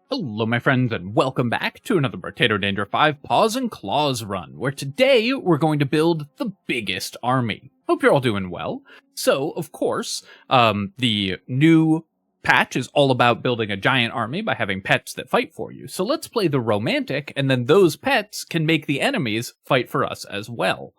Hello my friends and welcome back to another Brotato Danger 5 Paws and Claws run, where today we're going to build the biggest army. Hope you're all doing well. So, of course, the new patch is all about building a giant army by having pets that fight for you. So let's play the romantic, and then those pets can make the enemies fight for us as well.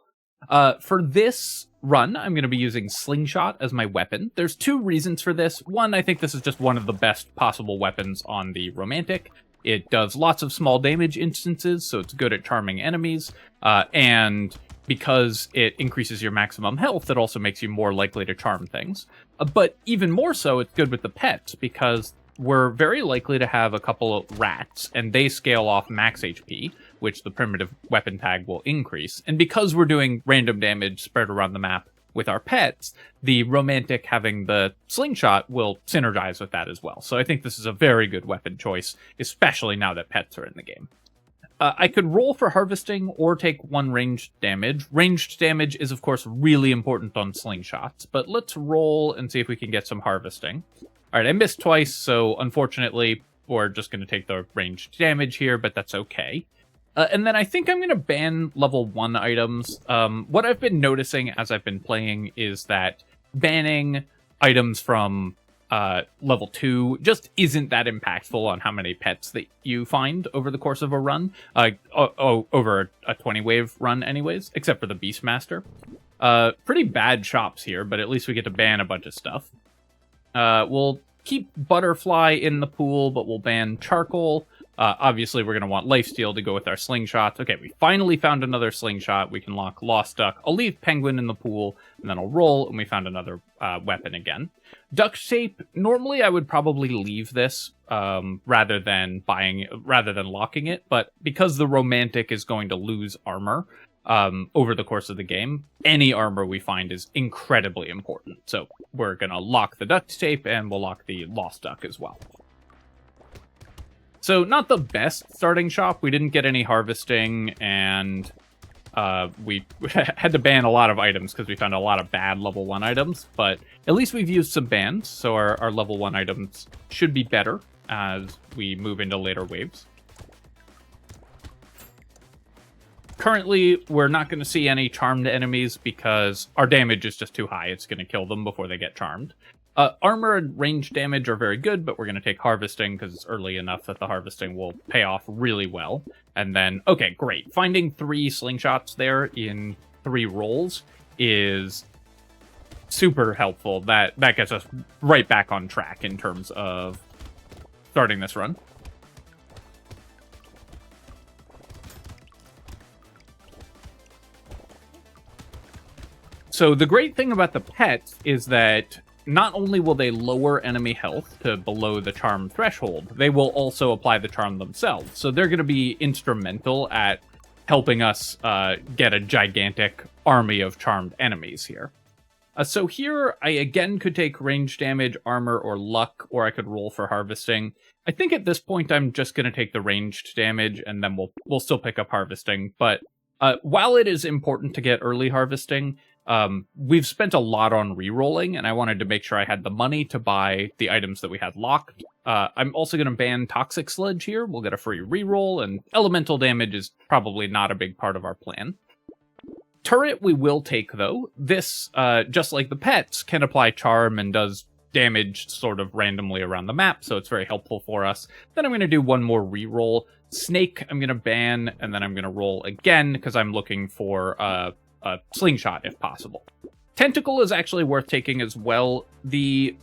For this run, I'm going to be using Slingshot as my weapon. There's two reasons for this. One, I think this is just one of the best possible weapons on the Romantic. It does lots of small damage instances, so it's good at charming enemies, and because it increases your maximum health, it also makes you more likely to charm things. But even more so, it's good with the pets, because we're very likely to have a couple of rats, and they scale off max HP, which the primitive weapon tag will increase. And because we're doing random damage spread around the map with our pets, the romantic having the slingshot will synergize with that as well. So I think this is a very good weapon choice, especially now that pets are in the game. I could roll for harvesting or take one ranged damage. Ranged damage is, of course, really important on slingshots, but let's roll and see if we can get some harvesting. All right, I missed twice, so unfortunately, we're just going to take the ranged damage here, but that's okay. And then I think I'm going to ban level 1 items. What I've been noticing as I've been playing is that banning items from level 2 just isn't that impactful on how many pets that you find over the course of a run. Over a 20-wave run anyways, except for the Beastmaster. Pretty bad shops here, but at least we get to ban a bunch of stuff. We'll keep Butterfly in the pool, but we'll ban Charcoal. Obviously, we're going to want Lifesteal to go with our Slingshots. Okay, we finally found another Slingshot. We can lock Lost Duck. I'll leave Penguin in the pool, and then I'll roll, and we found another weapon again. Duct Tape, normally I would probably leave this rather than locking it, but because the Romantic is going to lose armor over the course of the game, any armor we find is incredibly important. So we're going to lock the Duct Tape, and we'll lock the Lost Duck as well. So not the best starting shop. We didn't get any harvesting, and we had to ban a lot of items because we found a lot of bad level 1 items, but at least we've used some bans, so our level 1 items should be better as we move into later waves. Currently, we're not going to see any charmed enemies because our damage is just too high. It's going to kill them before they get charmed. Armor and range damage are very good, but we're going to take harvesting because it's early enough that the harvesting will pay off really well. And then, okay, great. Finding 3 slingshots there in 3 rolls is super helpful. That gets us right back on track in terms of starting this run. So the great thing about the pets is that not only will they lower enemy health to below the charm threshold, they will also apply the charm themselves. So they're going to be instrumental at helping us get a gigantic army of charmed enemies here. So here, I again could take range damage, armor, or luck, or I could roll for harvesting. I think at this point I'm just going to take the ranged damage, and then we'll still pick up harvesting. But while it is important to get early harvesting, we've spent a lot on re-rolling, and I wanted to make sure I had the money to buy the items that we had locked. I'm also going to ban Toxic Sludge here. We'll get a free re-roll, and elemental damage is probably not a big part of our plan. Turret we will take, though. This, just like the pets, can apply charm and does damage sort of randomly around the map, so it's very helpful for us. Then I'm going to do one more re-roll. Snake I'm going to ban, and then I'm going to roll again, because I'm looking for a slingshot if possible. Tentacle is actually worth taking as well. The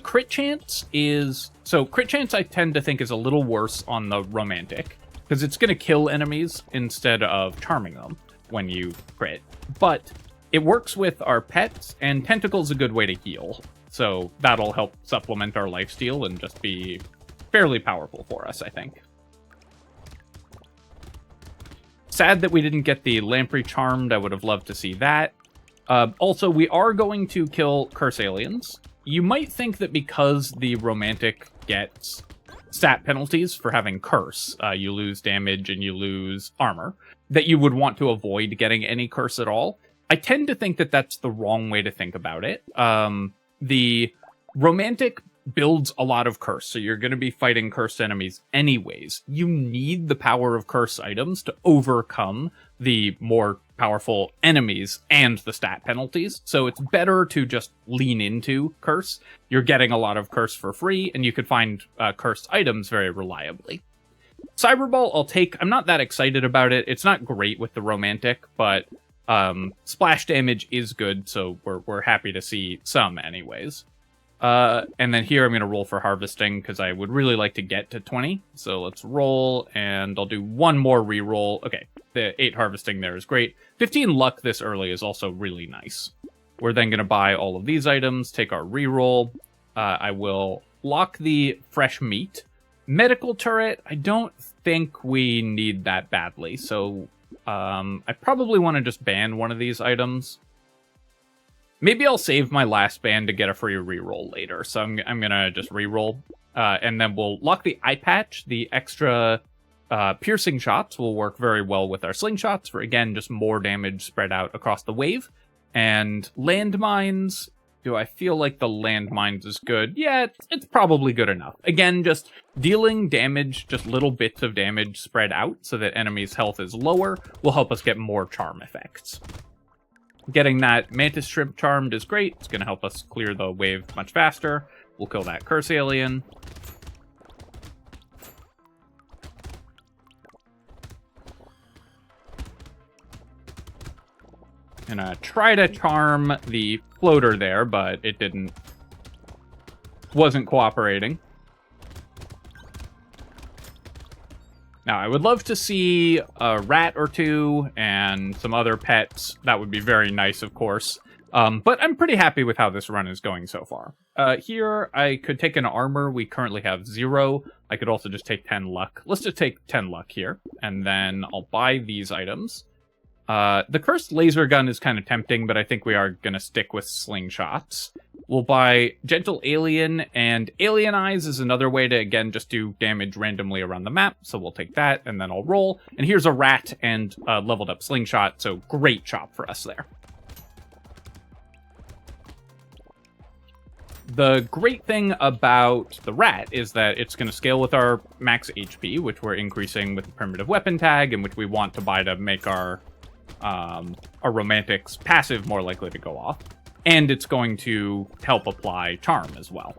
crit chance is... So crit chance I tend to think is a little worse on the romantic, because it's going to kill enemies instead of charming them when you crit. But it works with our pets, and Tentacle's a good way to heal. So that'll help supplement our lifesteal and just be fairly powerful for us, I think. Sad that we didn't get the Lamprey Charmed. I would have loved to see that. Also, we are going to kill Curse Aliens. You might think that because the Romantic gets stat penalties for having Curse, you lose damage and you lose armor, that you would want to avoid getting any Curse at all. I tend to think that that's the wrong way to think about it. The Romantic builds a lot of curse, so you're going to be fighting cursed enemies anyways. You need the power of curse items to overcome the more powerful enemies and the stat penalties, so it's better to just lean into curse. You're getting a lot of curse for free, and you could find cursed items very reliably. Cyberball I'll take. I'm not that excited about it. It's not great with the romantic, but splash damage is good, so we're happy to see some anyways. And then here I'm going to roll for harvesting because I would really like to get to 20. So let's roll, and I'll do one more reroll. Okay, the 8 harvesting there is great. 15 luck this early is also really nice. We're then going to buy all of these items, take our reroll. I will lock the fresh meat. Medical turret, I don't think we need that badly. So I probably want to just ban one of these items. Maybe I'll save my last ban to get a free reroll later, so I'm gonna just reroll, and then we'll lock the eye patch. The extra piercing shots will work very well with our slingshots for, again, just more damage spread out across the wave. And landmines, do I feel like the landmines is good? Yeah, it's probably good enough. Again, just dealing damage, just little bits of damage spread out so that enemies' health is lower will help us get more charm effects. Getting that Mantis Shrimp charmed is great. It's going to help us clear the wave much faster. We'll kill that Curse Alien. Gonna try to charm the floater there, but it wasn't cooperating. Now, I would love to see a rat or two and some other pets. That would be very nice, of course. But I'm pretty happy with how this run is going so far. Here, I could take an armor. We currently have 0. I could also just take 10 luck. Let's just take 10 luck here, and then I'll buy these items. The cursed laser gun is kind of tempting, but I think we are going to stick with slingshots. We'll buy Gentle Alien, and Alien Eyes is another way to, again, just do damage randomly around the map, so we'll take that, and then I'll roll. And here's a rat and a leveled up slingshot, so great chop for us there. The great thing about the rat is that it's going to scale with our max HP, which we're increasing with the primitive weapon tag, and which we want to buy to make our romantic's passive more likely to go off. And it's going to help apply charm as well.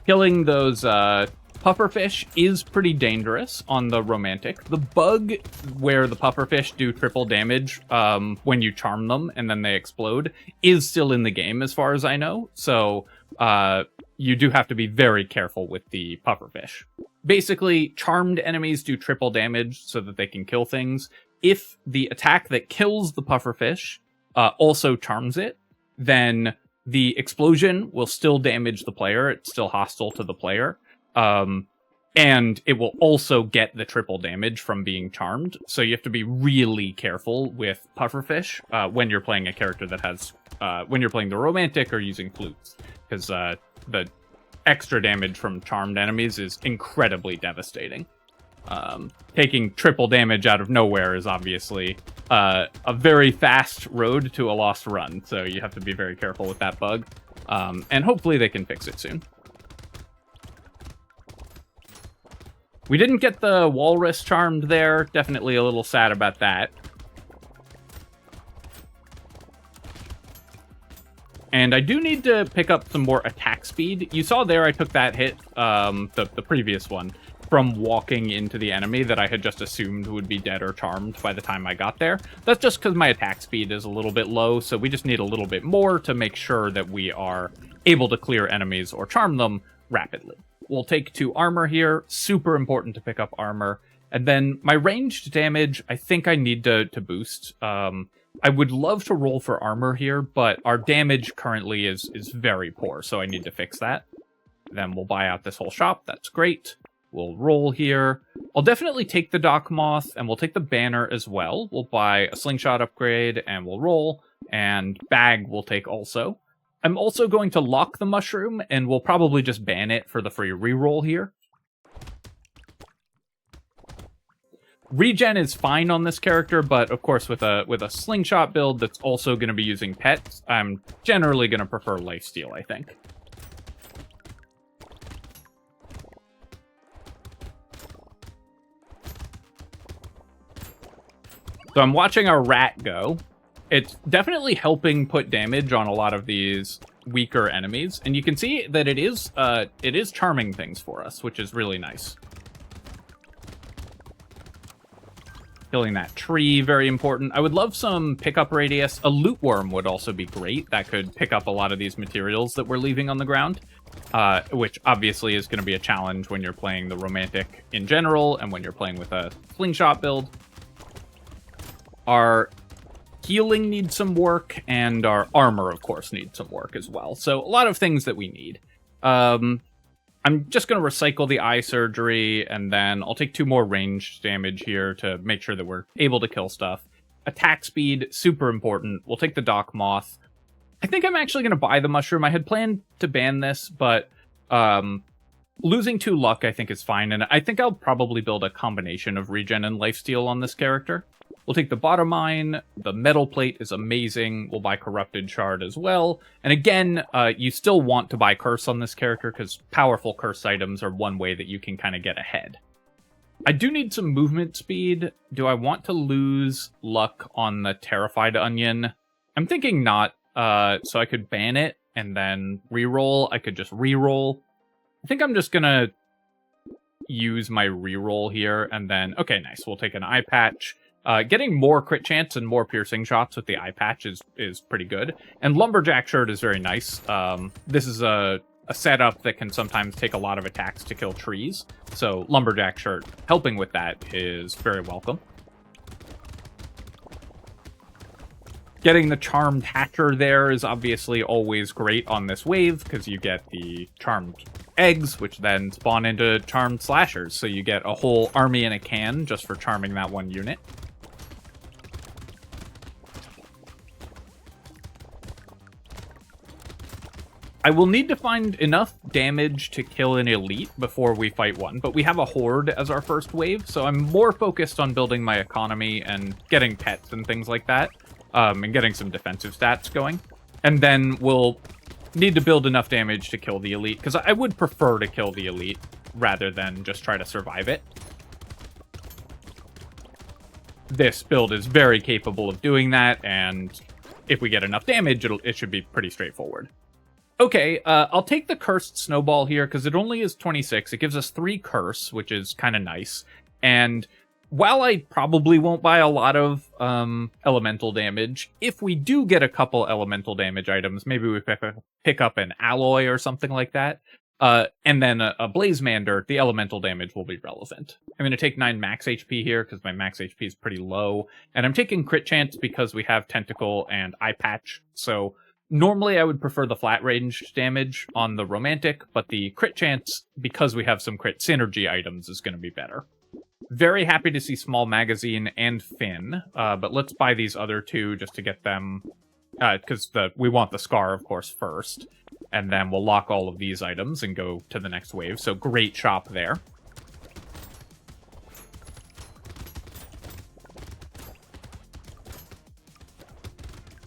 Killing those pufferfish is pretty dangerous on the romantic. The bug where the pufferfish do triple damage when you charm them and then they explode is still in the game as far as I know. So you do have to be very careful with the pufferfish. Basically, charmed enemies do triple damage so that they can kill things. If the attack that kills the pufferfish also charms it, then the explosion will still damage the player. It's still hostile to the player. And it will also get the triple damage from being charmed. So you have to be really careful with pufferfish when you're playing a character that has, when you're playing the romantic or using flutes. Because the extra damage from charmed enemies is incredibly devastating. Taking triple damage out of nowhere is obviously a very fast road to a lost run. So you have to be very careful with that bug. And hopefully they can fix it soon. We didn't get the walrus charmed there. Definitely a little sad about that. And I do need to pick up some more attack speed. You saw there I took that hit, the previous one, from walking into the enemy that I had just assumed would be dead or charmed by the time I got there. That's just because my attack speed is a little bit low, so we just need a little bit more to make sure that we are able to clear enemies or charm them rapidly. We'll take 2 armor here. Super important to pick up armor. And then my ranged damage, I think I need to boost. I would love to roll for armor here, but our damage currently is very poor, so I need to fix that. Then we'll buy out this whole shop. That's great. We'll roll here. I'll definitely take the Dock Moth, and we'll take the banner as well. We'll buy a slingshot upgrade, and we'll roll. And bag we'll take also. I'm also going to lock the mushroom, and we'll probably just ban it for the free reroll here. Regen is fine on this character, but of course with a slingshot build that's also going to be using pets, I'm generally going to prefer lifesteal, I think. So I'm watching our rat go. It's definitely helping put damage on a lot of these weaker enemies, and you can see that it is charming things for us, which is really nice. Killing that tree, very important. I would love some pickup radius. A loot worm would also be great. That could pick up a lot of these materials that we're leaving on the ground, which obviously is going to be a challenge when you're playing the romantic in general and when you're playing with a slingshot build. Our healing needs some work, and our armor, of course, needs some work as well. So a lot of things that we need. I'm just going to recycle the eye surgery, and then I'll take 2 more ranged damage here to make sure that we're able to kill stuff. Attack speed, super important. We'll take the Dock Moth. I think I'm actually going to buy the mushroom. I had planned to ban this, but losing 2 luck I think is fine, and I think I'll probably build a combination of regen and lifesteal on this character. We'll take the bottom mine. The metal plate is amazing. We'll buy corrupted shard as well. And again, you still want to buy curse on this character because powerful curse items are one way that you can kind of get ahead. I do need some movement speed. Do I want to lose luck on the terrified onion? I'm thinking not. So I could ban it and then reroll. I could just reroll. I think I'm just gonna use my reroll here and then, okay, nice. We'll take an eye patch. Getting more crit chance and more piercing shots with the eye patch is pretty good. And Lumberjack Shirt is very nice. This is a setup that can sometimes take a lot of attacks to kill trees. So Lumberjack Shirt helping with that is very welcome. Getting the Charmed Hatcher there is obviously always great on this wave, because you get the Charmed Eggs, which then spawn into Charmed Slashers. So you get a whole army in a can just for charming that one unit. I will need to find enough damage to kill an elite before we fight one, but we have a horde as our first wave, so I'm more focused on building my economy and getting pets and things like that, and getting some defensive stats going. And then we'll need to build enough damage to kill the elite, because I would prefer to kill the elite rather than just try to survive it. This build is very capable of doing that, and if we get enough damage, it should be pretty straightforward. Okay, I'll take the Cursed Snowball here, because it only is 26. It gives us 3 Curse, which is kind of nice. And while I probably won't buy a lot of elemental damage, if we do get a couple elemental damage items, maybe we pick up an alloy or something like that, and then a Blazemander, the elemental damage will be relevant. I'm going to take 9 max HP here, because my max HP is pretty low. And I'm taking crit chance because we have Tentacle and Eye Patch, so normally I would prefer the flat range damage on the romantic, but the crit chance, because we have some crit synergy items, is going to be better. Very happy to see Small Magazine and Fin, but let's buy these other 2 just to get them, because we want the Scar, of course, first. And then we'll lock all of these items and go to the next wave, so great shop there.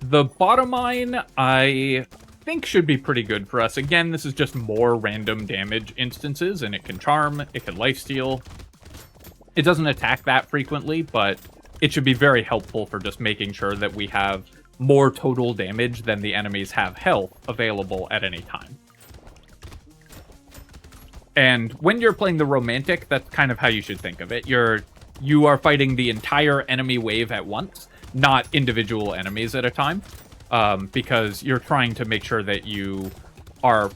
The bottom mine, I think, should be pretty good for us. Again, this is just more random damage instances, and it can charm, it can lifesteal. It doesn't attack that frequently, but it should be very helpful for just making sure that we have more total damage than the enemies have health available at any time. And when you're playing the romantic, that's kind of how you should think of it. You are fighting the entire enemy wave at once, not individual enemies at a time, because you're trying to make sure that you are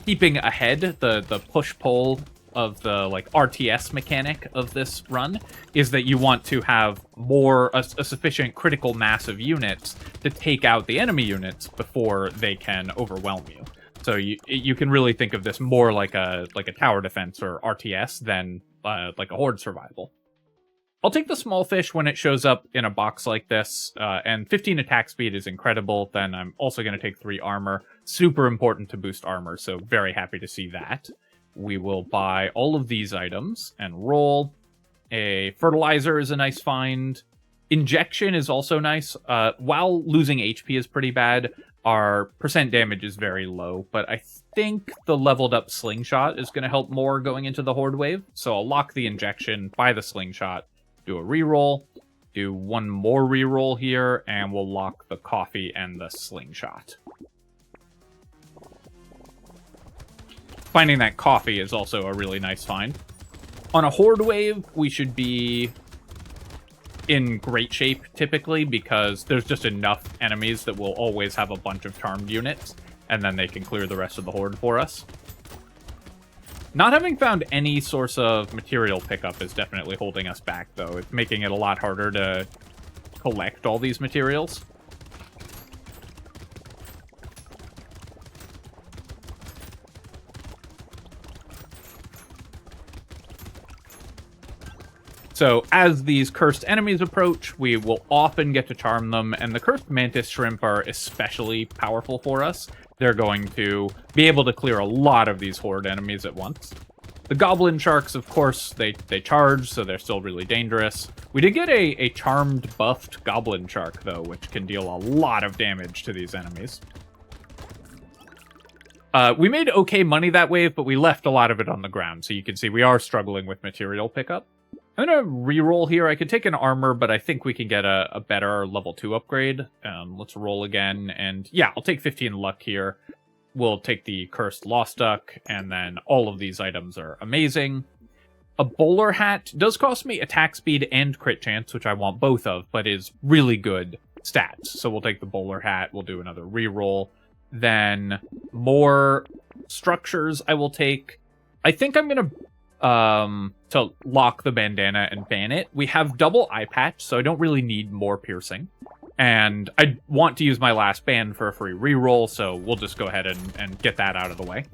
keeping ahead. The push-pull of the RTS mechanic of this run is that you want to have a sufficient critical mass of units to take out the enemy units before they can overwhelm you. So you can really think of this more like a tower defense or RTS than like a horde survival. I'll take the small fish when it shows up in a box like this, and 15 attack speed is incredible. Then I'm also going to take 3 armor. Super important to boost armor, so very happy to see that. We will buy all of these items and roll. A fertilizer is a nice find. Injection is also nice. While losing HP is pretty bad, our percent damage is very low, but I think the leveled up slingshot is going to help more going into the Horde wave. So I'll lock the injection, buy the slingshot, do a reroll, do one more reroll here, and we'll lock the coffee and the slingshot. Finding that coffee is also a really nice find. On a Horde wave, we should be in great shape, typically, because there's just enough enemies that will always have a bunch of charmed units, and then they can clear the rest of the Horde for us. Not having found any source of material pickup is definitely holding us back, though. It's making it a lot harder to collect all these materials. So as these cursed enemies approach, we will often get to charm them, and the cursed mantis shrimp are especially powerful for us. They're going to be able to clear a lot of these Horde enemies at once. The goblin sharks, of course, they charge, so they're still really dangerous. We did get a charmed buffed goblin shark, though, which can deal a lot of damage to these enemies. We made okay money that wave, but we left a lot of it on the ground, so you can see we are struggling with material pickup. I'm going to reroll here. I could take an armor, but I think we can get a better level 2 upgrade. Let's roll again, and yeah, I'll take 15 luck here. We'll take the cursed lost duck, and then all of these items are amazing. A bowler hat does cost me attack speed and crit chance, which I want both of, but is really good stats. So we'll take the bowler hat. We'll do another reroll. Then more structures I will take. I think I'm going to lock the bandana and ban it. We have double eye patch, so I don't really need more piercing. And I want to use my last ban for a free reroll, so we'll just go ahead and get that out of the way.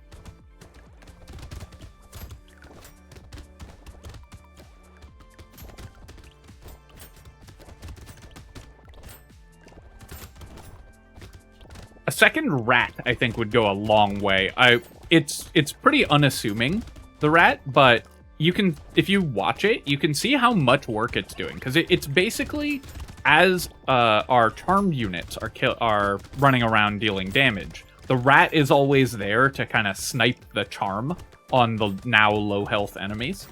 A second rat, I think, would go a long way. It's pretty unassuming, the rat, but you can, if you watch it, you can see how much work it's doing, because it's basically, as our charmed units are running around dealing damage, the rat is always there to kind of snipe the charm on the now low health enemies.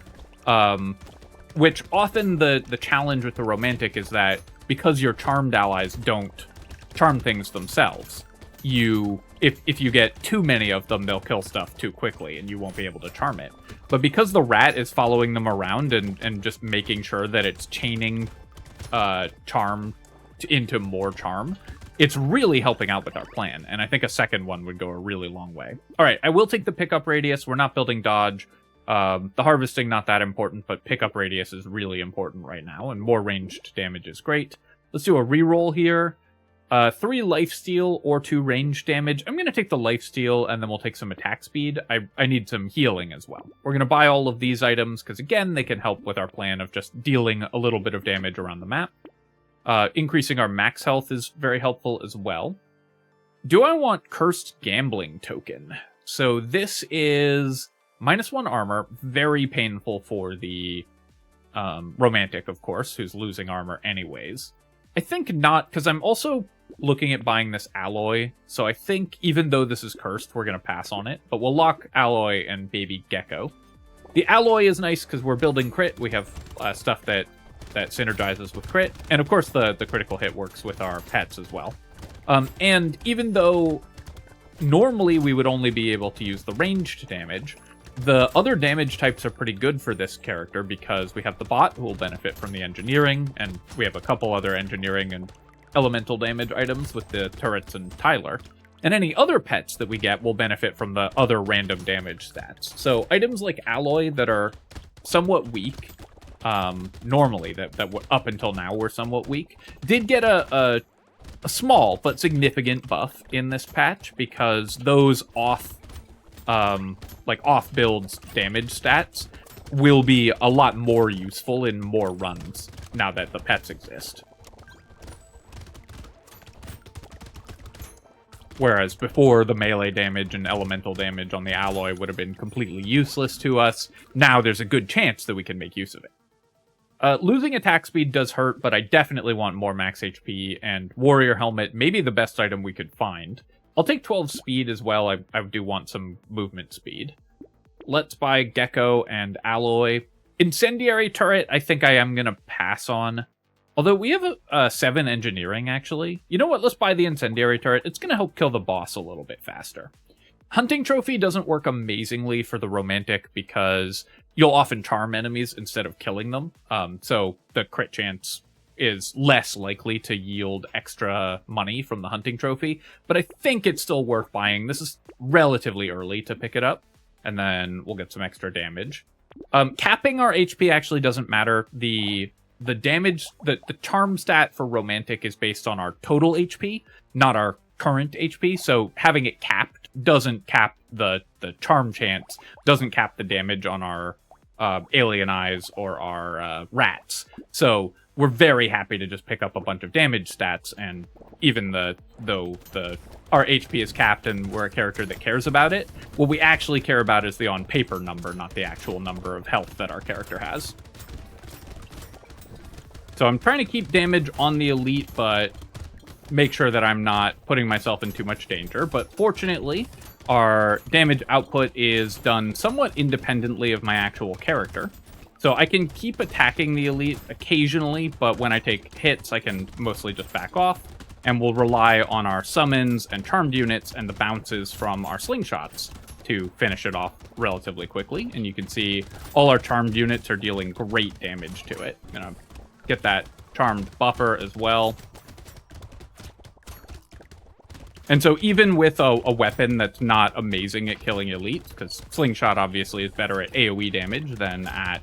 Which often the challenge with the romantic is that because your charmed allies don't charm things themselves, if you get too many of them, they'll kill stuff too quickly and you won't be able to charm it. But because the rat is following them around and just making sure that it's chaining charm into more charm, it's really helping out with our plan. And I think a second one would go a really long way. All right, I will take the pickup radius. We're not building dodge. The harvesting, not that important, but pickup radius is really important right now, and more ranged damage is great. Let's do a reroll here. 3 lifesteal or 2 range damage. I'm going to take the lifesteal, and then we'll take some attack speed. I need some healing as well. We're going to buy all of these items, because again, they can help with our plan of just dealing a little bit of damage around the map. Increasing our max health is very helpful as well. Do I want Cursed Gambling Token? So this is -1 armor, very painful for the romantic, of course, who's losing armor anyways. I think not, because I'm also looking at buying this alloy, so I think even though this is cursed, we're going to pass on it, but we'll lock alloy and baby gecko. The alloy is nice because we're building crit. We have stuff that synergizes with crit, and of course the critical hit works with our pets as well. And even though normally we would only be able to use the ranged damage, the other damage types are pretty good for this character because we have the bot who will benefit from the engineering, and we have a couple other engineering and elemental damage items with the turrets and Tyler. And any other pets that we get will benefit from the other random damage stats. So items like alloy that are somewhat weak, normally, that up until now were somewhat weak, did get a small but significant buff in this patch because those off builds damage stats will be a lot more useful in more runs now that the pets exist. Whereas before, the melee damage and elemental damage on the alloy would have been completely useless to us. Now there's a good chance that we can make use of it. Losing attack speed does hurt, but I definitely want more max HP, and Warrior Helmet may be the best item we could find. I'll take 12 speed as well. I do want some movement speed. Let's buy Gecko and Alloy. Incendiary Turret, I think I am going to pass on. Although we have a 7 engineering, actually. You know what? Let's buy the Incendiary Turret. It's going to help kill the boss a little bit faster. Hunting Trophy doesn't work amazingly for the Romantic because you'll often charm enemies instead of killing them. So the crit chance is less likely to yield extra money from the Hunting Trophy. But I think it's still worth buying. This is relatively early to pick it up. And then we'll get some extra damage. Capping our HP actually doesn't matter. The damage, the charm stat for Romantic is based on our total HP, not our current HP. So having it capped doesn't cap the charm chance, doesn't cap the damage on our alien eyes or our rats. So we're very happy to just pick up a bunch of damage stats, and even though our HP is capped and we're a character that cares about it, what we actually care about is the on paper number, not the actual number of health that our character has. So I'm trying to keep damage on the elite, but make sure that I'm not putting myself in too much danger. But fortunately, our damage output is done somewhat independently of my actual character. So I can keep attacking the elite occasionally, but when I take hits, I can mostly just back off. And we'll rely on our summons and charmed units and the bounces from our slingshots to finish it off relatively quickly. And you can see all our charmed units are dealing great damage to it. I'm gonna get that charmed buffer as well. And so even with a weapon that's not amazing at killing elites, because Slingshot obviously is better at AoE damage than at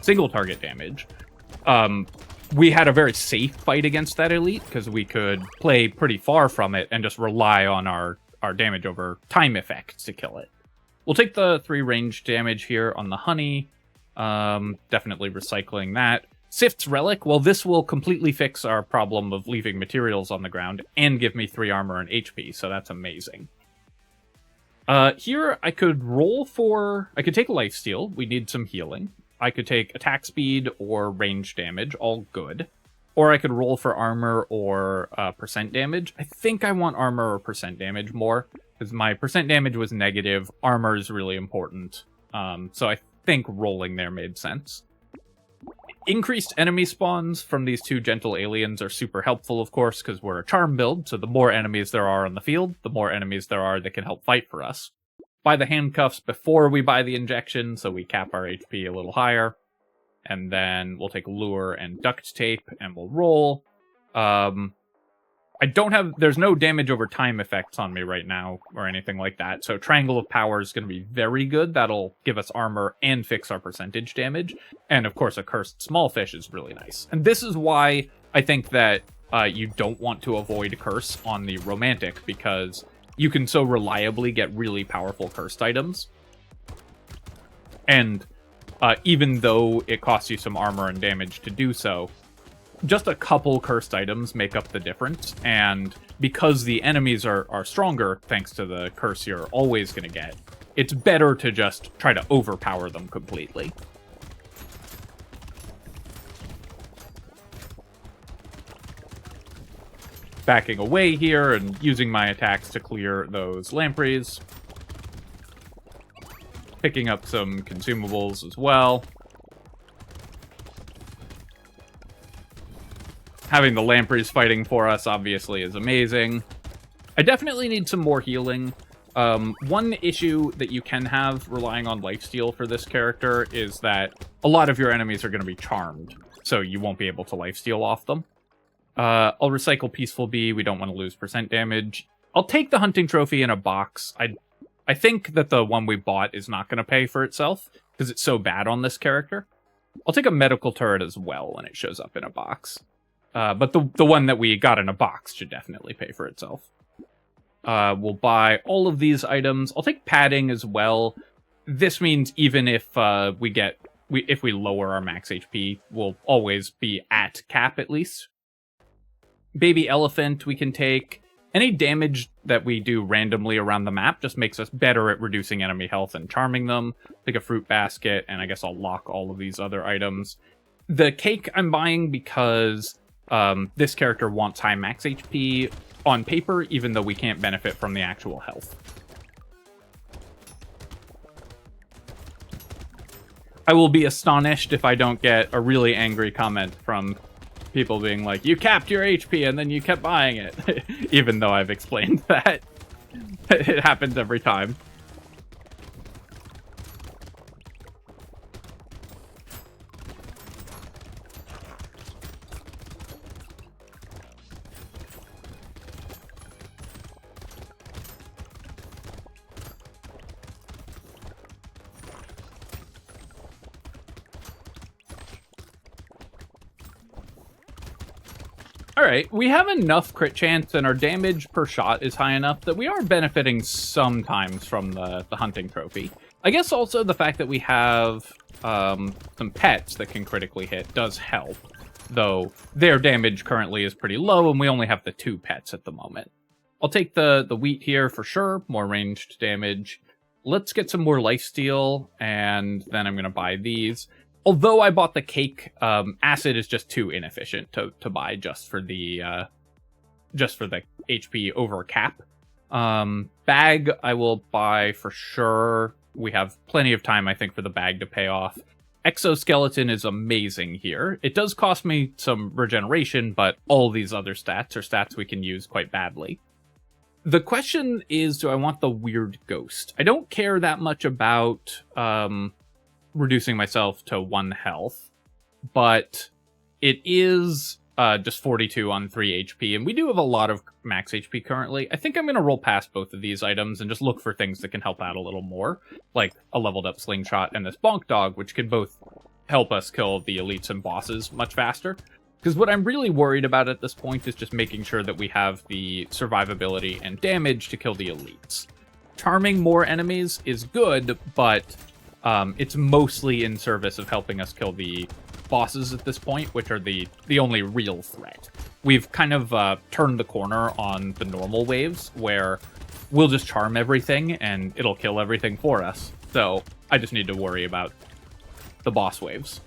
single target damage, we had a very safe fight against that elite because we could play pretty far from it and just rely on our damage over time effects to kill it. We'll take the 3 range damage here on the honey. Definitely recycling that. Sift's Relic, well, this will completely fix our problem of leaving materials on the ground and give me 3 armor and HP, so that's amazing. Here, I could roll for... I could take Lifesteal. We need some healing. I could take attack speed or range damage, all good. Or I could roll for armor or percent damage. I think I want armor or percent damage more, because my percent damage was negative. Armor is really important. So I think rolling there made sense. Increased enemy spawns from these 2 gentle aliens are super helpful, of course, because we're a charm build, so the more enemies there are on the field, the more enemies there are that can help fight for us. Buy the handcuffs before we buy the injection, so we cap our HP a little higher. And then we'll take lure and duct tape, and we'll roll. There's no damage over time effects on me right now, or anything like that, so Triangle of Power is going to be very good. That'll give us armor and fix our percentage damage. And of course, a Cursed Smallfish is really nice. And this is why I think that you don't want to avoid Curse on the Romantic, because you can so reliably get really powerful cursed items. And even though it costs you some armor and damage to do so, just a couple cursed items make up the difference, and because the enemies are stronger, thanks to the curse you're always going to get, it's better to just try to overpower them completely. Backing away here and using my attacks to clear those lampreys. Picking up some consumables as well. Having the lampreys fighting for us, obviously, is amazing. I definitely need some more healing. One issue that you can have relying on lifesteal for this character is that a lot of your enemies are going to be charmed, so you won't be able to lifesteal off them. I'll recycle Peaceful Bee. We don't want to lose percent damage. I'll take the hunting trophy in a box. I think that the one we bought is not going to pay for itself, because it's so bad on this character. I'll take a medical turret as well when it shows up in a box. But the one that we got in a box should definitely pay for itself. We'll buy all of these items. I'll take padding as well. This means even if we get if we lower our max HP, we'll always be at cap at least. Baby elephant we can take. Any damage that we do randomly around the map just makes us better at reducing enemy health and charming them. Take a fruit basket, and I guess I'll lock all of these other items. The cake I'm buying because this character wants high max HP on paper, even though we can't benefit from the actual health. I will be astonished if I don't get a really angry comment from people being like, you capped your HP and then you kept buying it. Even though I've explained that. It happens every time. Alright, we have enough crit chance and our damage per shot is high enough that we are benefiting sometimes from the hunting trophy. I guess also the fact that we have some pets that can critically hit does help, though their damage currently is pretty low and we only have the 2 pets at the moment. I'll take the wheat here for sure, more ranged damage. Let's get some more lifesteal, and then I'm going to buy these. Although I bought the cake, acid is just too inefficient to buy just for the HP over cap. Bag I will buy for sure. We have plenty of time, I think, for the bag to pay off. Exoskeleton is amazing here. It does cost me some regeneration, but all these other stats are stats we can use quite badly. The question is, do I want the weird ghost? I don't care that much about reducing myself to 1 health, but it is just 42 on 3 HP, and we do have a lot of max HP currently. I think I'm going to roll past both of these items and just look for things that can help out a little more, like a leveled up slingshot and this bonk dog, which can both help us kill the elites and bosses much faster. Because what I'm really worried about at this point is just making sure that we have the survivability and damage to kill the elites. Charming more enemies is good, but it's mostly in service of helping us kill the bosses at this point, which are the only real threat. We've kind of turned the corner on the normal waves, where we'll just charm everything and it'll kill everything for us. So I just need to worry about the boss waves.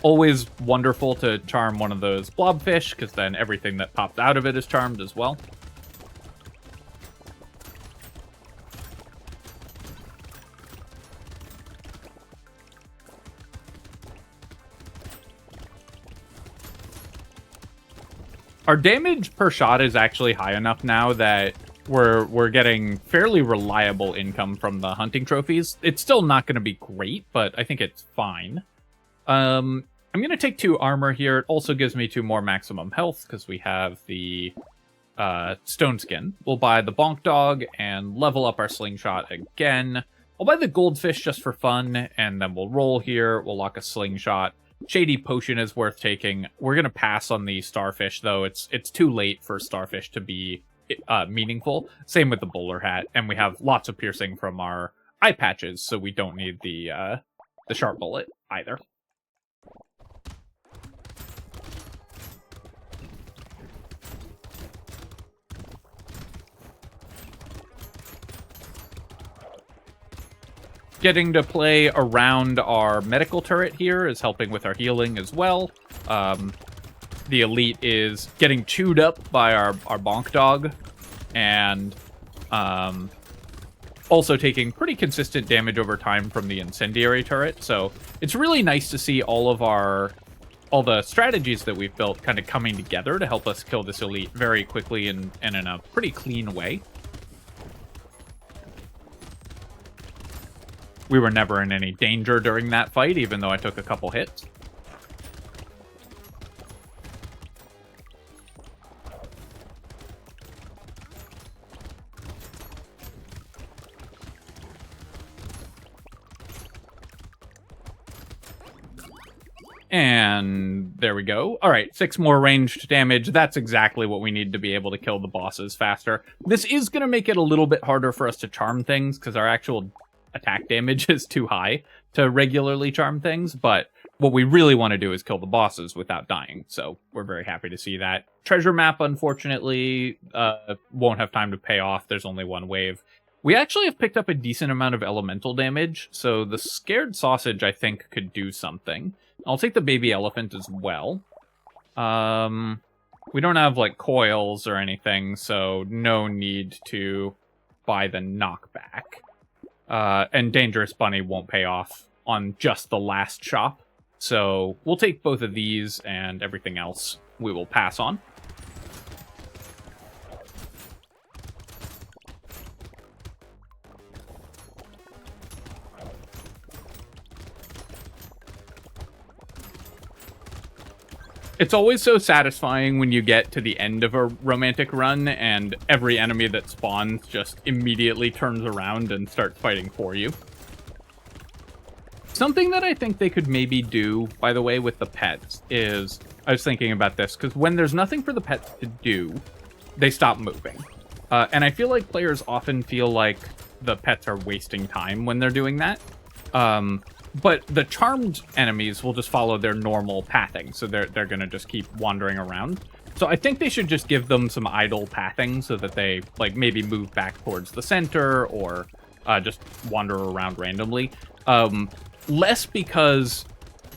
Always wonderful to charm one of those blobfish, because then everything that pops out of it is charmed as well. Our damage per shot is actually high enough now that we're getting fairly reliable income from the hunting trophies. It's still not going to be great, but I think it's fine. I'm going to take 2 armor here. It also gives me 2 more maximum health because we have the stone skin. We'll buy the bonk dog and level up our slingshot again. I'll buy the goldfish just for fun, and then we'll roll here. We'll lock a slingshot. Shady potion is worth taking. We're going to pass on the starfish, though. It's too late for starfish to be meaningful. Same with the bowler hat, and we have lots of piercing from our eye patches, so we don't need the sharp bullet either. Getting to play around our medical turret here is helping with our healing as well. The elite is getting chewed up by our bonk dog, and also taking pretty consistent damage over time from the incendiary turret. So it's really nice to see all the strategies that we've built kind of coming together to help us kill this elite very quickly and in a pretty clean way. We were never in any danger during that fight, even though I took a couple hits. And there we go. All right, 6 more ranged damage. That's exactly what we need to be able to kill the bosses faster. This is going to make it a little bit harder for us to charm things because our actual attack damage is too high to regularly charm things, but what we really want to do is kill the bosses without dying, so we're very happy to see that. Treasure map, unfortunately, won't have time to pay off. There's only one wave. We actually have picked up a decent amount of elemental damage, so the scared sausage, I think, could do something. I'll take the baby elephant as well. We don't have, like, coils or anything, so no need to buy the knockback. And Dangerous Bunny won't pay off on just the last shop. So we'll take both of these, and everything else we will pass on. It's always so satisfying when you get to the end of a romantic run and every enemy that spawns just immediately turns around and starts fighting for you. Something that I think they could maybe do, by the way, with the pets is, I was thinking about this, because when there's nothing for the pets to do, they stop moving. And I feel like players often feel like the pets are wasting time when they're doing that. But the charmed enemies will just follow their normal pathing, so they're going to just keep wandering around. So I think they should just give them some idle pathing so that they, like, maybe move back towards the center or just wander around randomly. Less because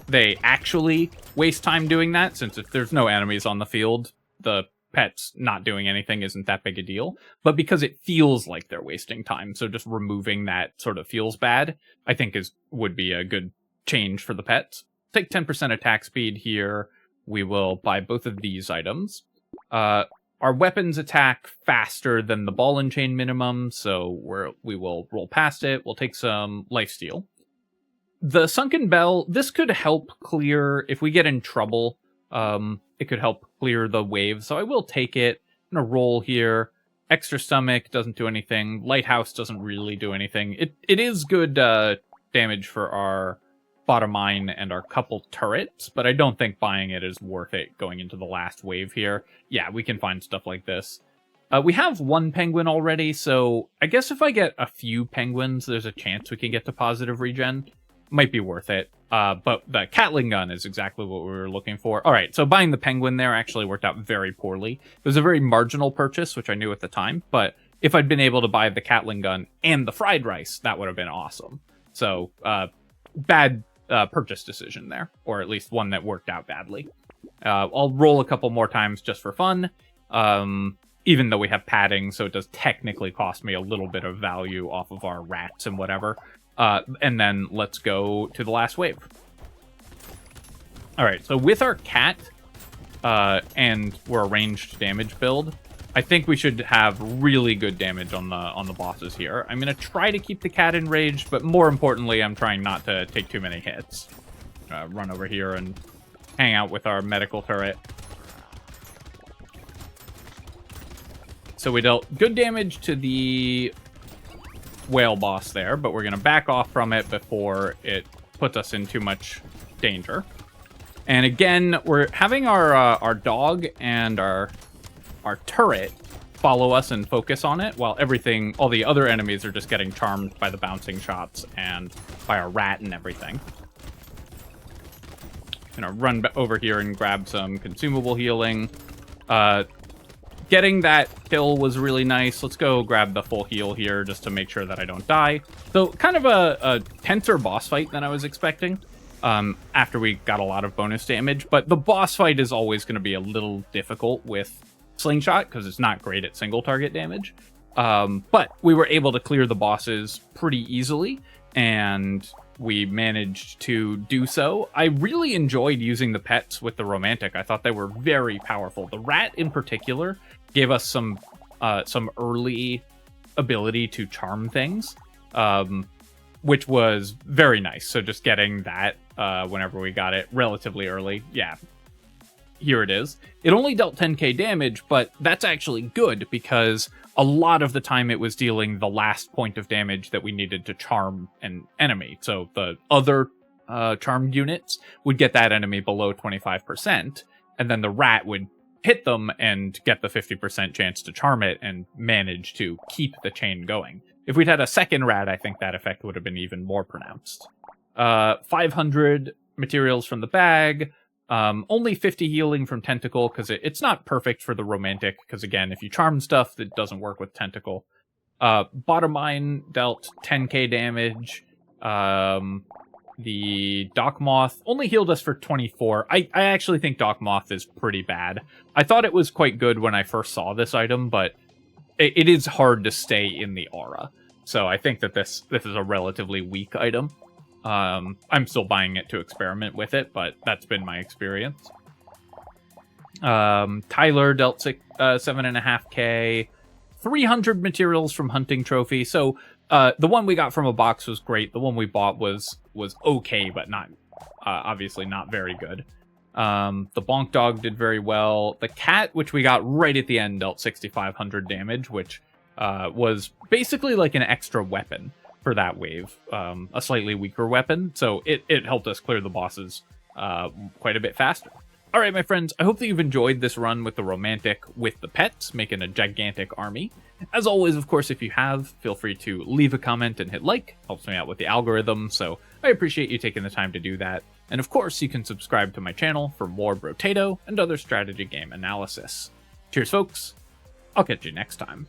they actually waste time doing that, since if there's no enemies on the field, the pets not doing anything isn't that big a deal, but because it feels like they're wasting time. So just removing that sort of feels bad, I think would be a good change for the pets. Take 10% attack speed here. We will buy both of these items. Our weapons attack faster than the ball and chain minimum, so we will roll past it. We'll take some lifesteal. The Sunken Bell, this could help clear, if we get in trouble, it could help clear the wave, so I will take it. I'm going to roll here. Extra Stomach doesn't do anything. Lighthouse doesn't really do anything. It is good damage for our bottom mine and our couple turrets, but I don't think buying it is worth it going into the last wave here. Yeah, we can find stuff like this. We have one penguin already, so I guess if I get a few penguins, there's a chance we can get to positive regen. Might be worth it. But the Catling gun is exactly what we were looking for. All right, so buying the penguin there actually worked out very poorly. It was a very marginal purchase, which I knew at the time, but if I'd been able to buy the Catling gun and the fried rice, that would have been awesome. So, bad purchase decision there, or at least one that worked out badly. I'll roll a couple more times just for fun, even though we have padding, so it does technically cost me a little bit of value off of our rats and whatever. And then let's go to the last wave. All right, so with our cat, and we're a ranged damage build, I think we should have really good damage on the bosses here. I'm gonna try to keep the cat enraged, but more importantly, I'm trying not to take too many hits. Run over here and hang out with our medical turret. So we dealt good damage to the whale boss there, but we're going to back off from it before it puts us in too much danger. And again, we're having our dog and our turret follow us and focus on it, while all the other enemies are just getting charmed by the bouncing shots and by our rat and everything. Gonna run over here and grab some consumable healing. Getting that kill was really nice. Let's go grab the full heal here just to make sure that I don't die. So kind of a tenser boss fight than I was expecting after we got a lot of bonus damage. But the boss fight is always going to be a little difficult with Slingshot because it's not great at single target damage. But we were able to clear the bosses pretty easily, and we managed to do so. I really enjoyed using the pets with the romantic. I thought they were very powerful. The rat in particular gave us some early ability to charm things, which was very nice. So just getting that whenever we got it relatively early. Yeah, here it is. It only dealt 10k damage, but that's actually good because a lot of the time it was dealing the last point of damage that we needed to charm an enemy. So the other charmed units would get that enemy below 25%, and then the rat would hit them and get the 50% chance to charm it and manage to keep the chain going. If we'd had a second rat, I think that effect would have been even more pronounced. 500 materials from the bag, only 50 healing from Tentacle, because it's not perfect for the Romantic, because again, if you charm stuff, it doesn't work with Tentacle. Bottom Mine dealt 10k damage. The Dock Moth only healed us for 24. I actually think Dock Moth is pretty bad. I thought it was quite good when I first saw this item, but it is hard to stay in the aura. So I think that this is a relatively weak item. I'm still buying it to experiment with it, but that's been my experience. Tyler dealt 7.5k. 300 materials from Hunting Trophy. So the one we got from a box was great. The one we bought was okay, but not obviously not very good. The Bonk Dog did very well. The Cat, which we got right at the end, dealt 6,500 damage, which was basically like an extra weapon for that wave. A slightly weaker weapon, so it helped us clear the bosses quite a bit faster. All right, my friends, I hope that you've enjoyed this run with the Romantic with the pets, making a gigantic army. As always, of course, if you have, feel free to leave a comment and hit like. Helps me out with the algorithm, so I appreciate you taking the time to do that. And of course, you can subscribe to my channel for more Brotato and other strategy game analysis. Cheers, folks. I'll catch you next time.